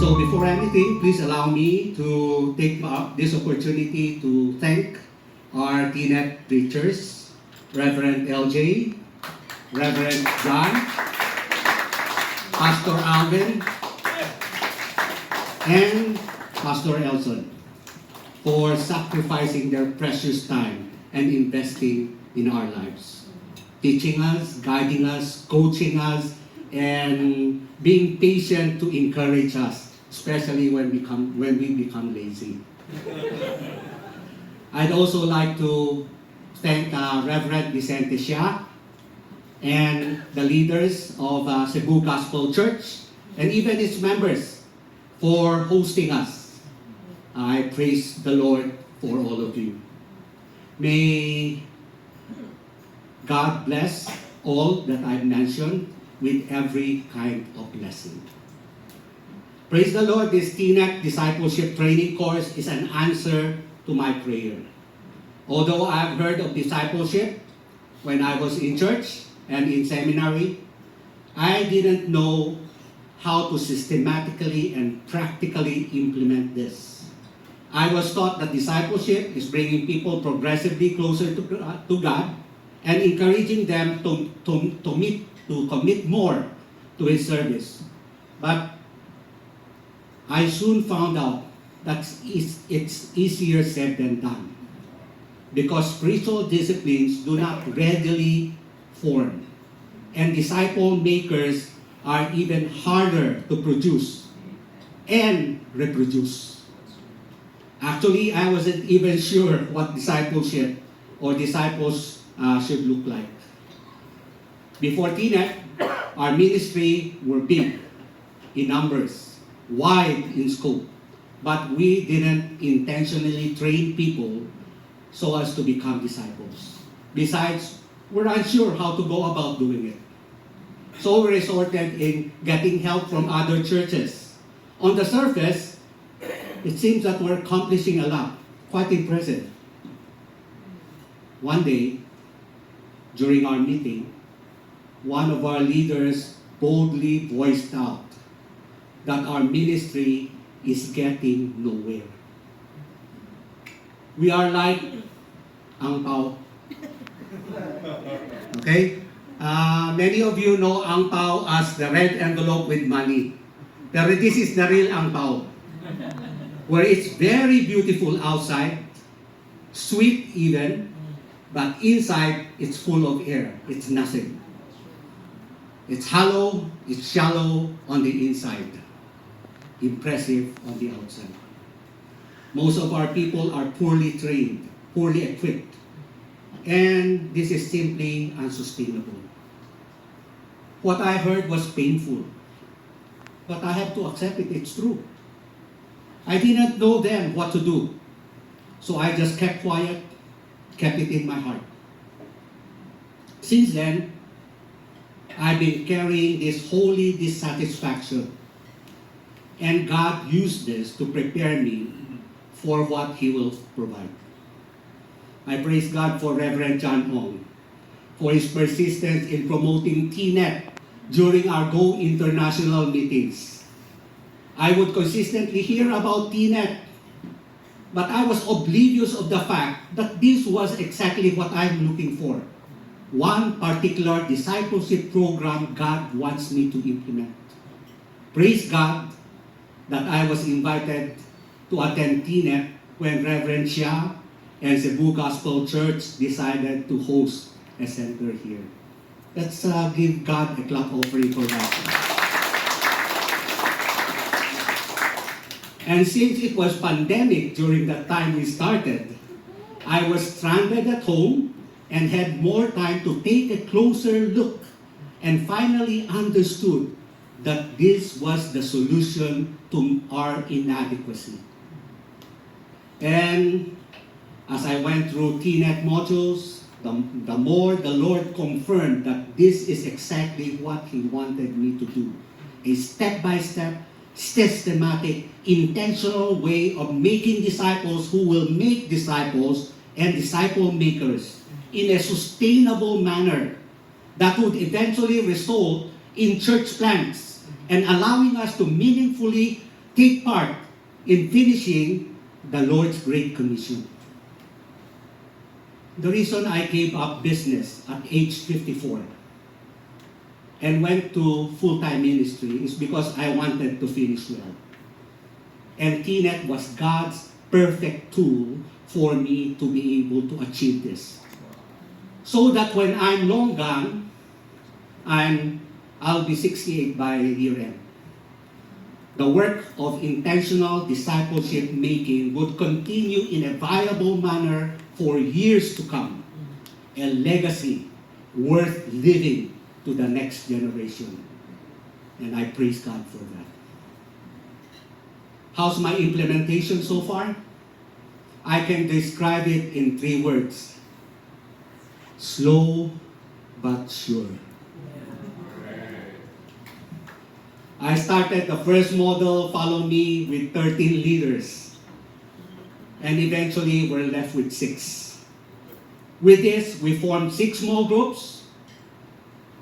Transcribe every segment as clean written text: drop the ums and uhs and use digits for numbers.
So before anything, please allow me to take this opportunity to thank our TNET preachers, Reverend LJ, Reverend John, Pastor Alvin, and Pastor Elson for sacrificing their precious time and investing in our lives, teaching us, guiding us, coaching us, and being patient to encourage us, especially when we become lazy. I'd also like to thank Reverend Vicente Xia and the leaders of Cebu Gospel Church and even its members for hosting us. I praise the Lord for all of you. May God bless all that I've mentioned with every kind of blessing. Praise the Lord, this TNET Discipleship Training Course is an answer to my prayer. Although I've heard of discipleship when I was in church and in seminary, I didn't know how to systematically and practically implement this. I was taught that discipleship is bringing people progressively closer to God and encouraging them to commit more to His service. But I soon found out that it's easier said than done, because spiritual disciplines do not readily form, and disciple makers are even harder to produce and reproduce. Actually, I wasn't even sure what discipleship or disciples should look like. Before TNET, our ministry were big in numbers, wide in scope, but we didn't intentionally train people so as to become disciples. Besides, we're unsure how to go about doing it. So we resorted in getting help from other churches. On the surface, it seems that we're accomplishing a lot. Quite impressive. One day, during our meeting, one of our leaders boldly voiced out that our ministry is getting nowhere. We are like ang pao. Okay? Many of you know ang pao as the red envelope with money. Pero this is the real ang pao, where it's very beautiful outside, sweet even, but inside it's full of air. It's nothing. It's hollow, it's shallow on the inside, impressive on the outside. Most of our people are poorly trained, poorly equipped, and this is simply unsustainable. What I heard was painful, but I have to accept it, it's true. I didn't know then what to do, so I just kept quiet, kept it in my heart. Since then, I've been carrying this holy dissatisfaction, and God used this to prepare me for what He will provide. I praise God for Reverend John Ong, for his persistence in promoting TNET during our Go International meetings. I would consistently hear about TNET, but I was oblivious of the fact that this was exactly what I'm looking for. One particular discipleship program God wants me to implement. Praise God that I was invited to attend TNET when Reverend Xia and Cebu Gospel Church decided to host a center here. Let's give God a clap offering for that. And since it was pandemic during the time we started, I was stranded at home and had more time to take a closer look and finally understood that this was the solution to our inadequacy. And as I went through TNET modules, the more the Lord confirmed that this is exactly what He wanted me to do. A step-by-step, systematic, intentional way of making disciples who will make disciples and disciple makers in a sustainable manner that would eventually result in church plants and allowing us to meaningfully take part in finishing the Lord's Great Commission. The reason I gave up business at age 54 and went to full-time ministry is because I wanted to finish well. And TNET was God's perfect tool for me to be able to achieve this. So that when I'm long gone, I'll be 68 by year end. The work of intentional discipleship making would continue in a viable manner for years to come. A legacy worth living to the next generation. And I praise God for that. How's my implementation so far? I can describe it in 3 words. Slow but sure. I started the first model, Follow Me, with 13 leaders. And eventually, we're left with 6. With this, we formed 6 small groups.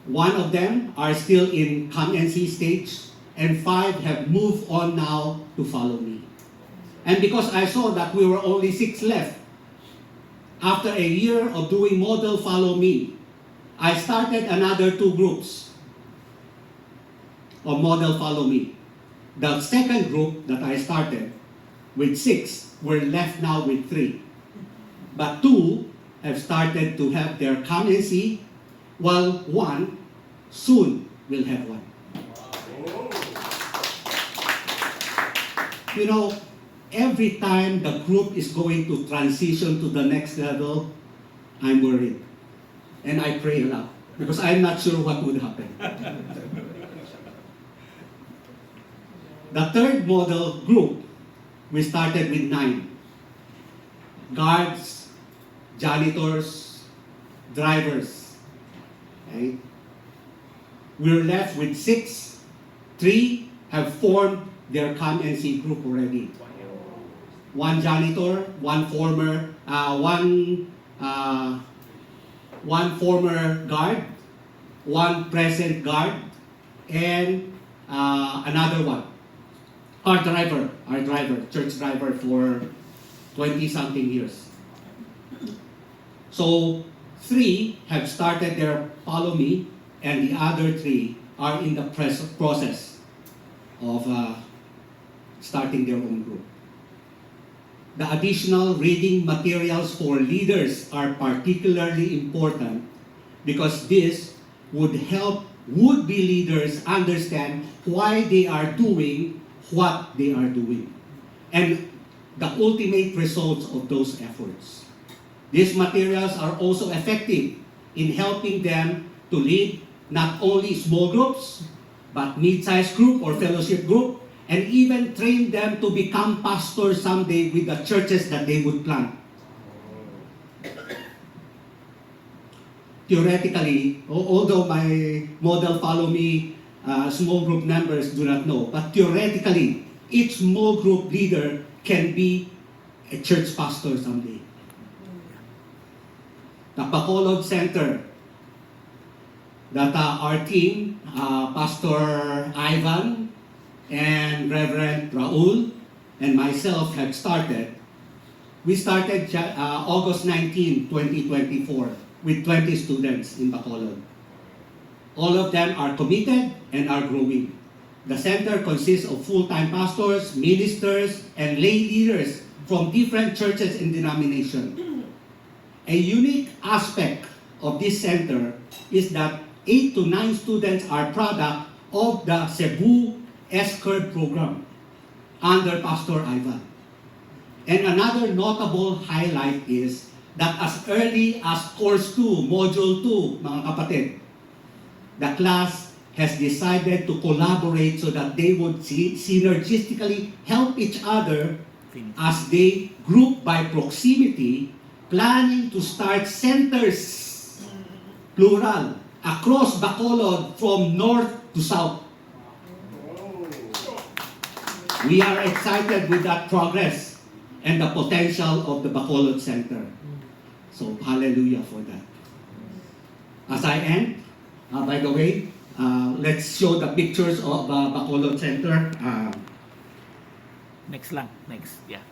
1 of them are still in come and see stage, and 5 have moved on now to Follow Me. And because I saw that we were only 6 left, after a year of doing model Follow Me, I started another 2 groups of model Follow Me. The second group that I started with 6, we're left now with 3. But 2 have started to have their come and see, while 1 soon will have 1. You know, every time the group is going to transition to the next level, I'm worried. And I pray a lot because I'm not sure what would happen. The third model group, we started with 9. Guards, janitors, drivers. Okay? We're left with 6. 3 have formed their come and see group already. 1 janitor, 1 former, one former guard, 1 present guard, and another one. Our driver, church driver for 20-something years. So 3 have started their Follow Me, and the other 3 are in the process of starting their own group. The additional reading materials for leaders are particularly important because this would help would-be leaders understand why they are doing what they are doing and the ultimate results of those efforts. These materials are also effective in helping them to lead not only small groups, but mid-sized group or fellowship group, and even train them to become pastors someday with the churches that they would plant. Theoretically, although my model Follow Me small group members do not know, but theoretically, each small group leader can be a church pastor someday. The Bacolod Center that our team, Pastor Ivan and Reverend Raul and myself have started. We started August 19, 2024 with 20 students in Bacolod. All of them are committed and are growing. The center consists of full-time pastors, ministers, and lay leaders from different churches and denominations. A unique aspect of this center is that 8 to 9 students are product of the Cebu S-Curve program under Pastor Ivan. And another notable highlight is that as early as Course 2, Module 2, mga kapatid, the class has decided to collaborate so that they would synergistically help each other as they group by proximity, planning to start centers, plural, across Bacolod from north to south. We are excited with that progress and the potential of the Bacolod Center. So, hallelujah for that. As I end, by the way, let's show the pictures of Bacolod Center. Next lang. Next. Yeah.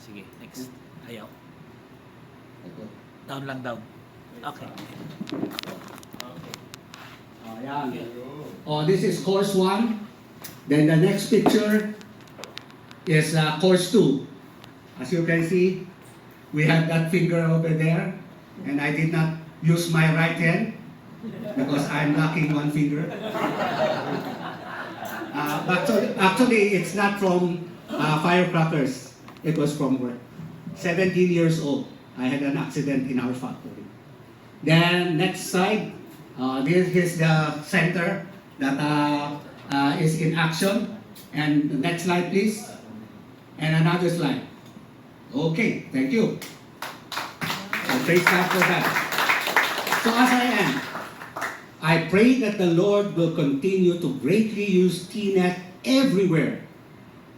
Sige, next. Ayaw. Ito. Down lang, down. Okay. Oh, yan. Oh, this is course 1. Then the next picture is course 2. As you can see, we have that finger over there, and I did not use my right hand because I'm lacking one finger. But actually, it's not from firecrackers. It was from work. 17 years old. I had an accident in our factory. Then next slide. This is the center that is in action. And the next slide, please. And another slide. Okay, thank you. So praise God for that. So as I end, I pray that the Lord will continue to greatly use TNET everywhere,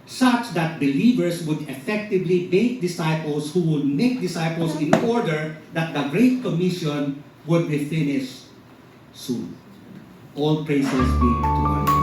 such that believers would effectively make disciples who would make disciples in order that the Great Commission would be finished soon. All praises be to God.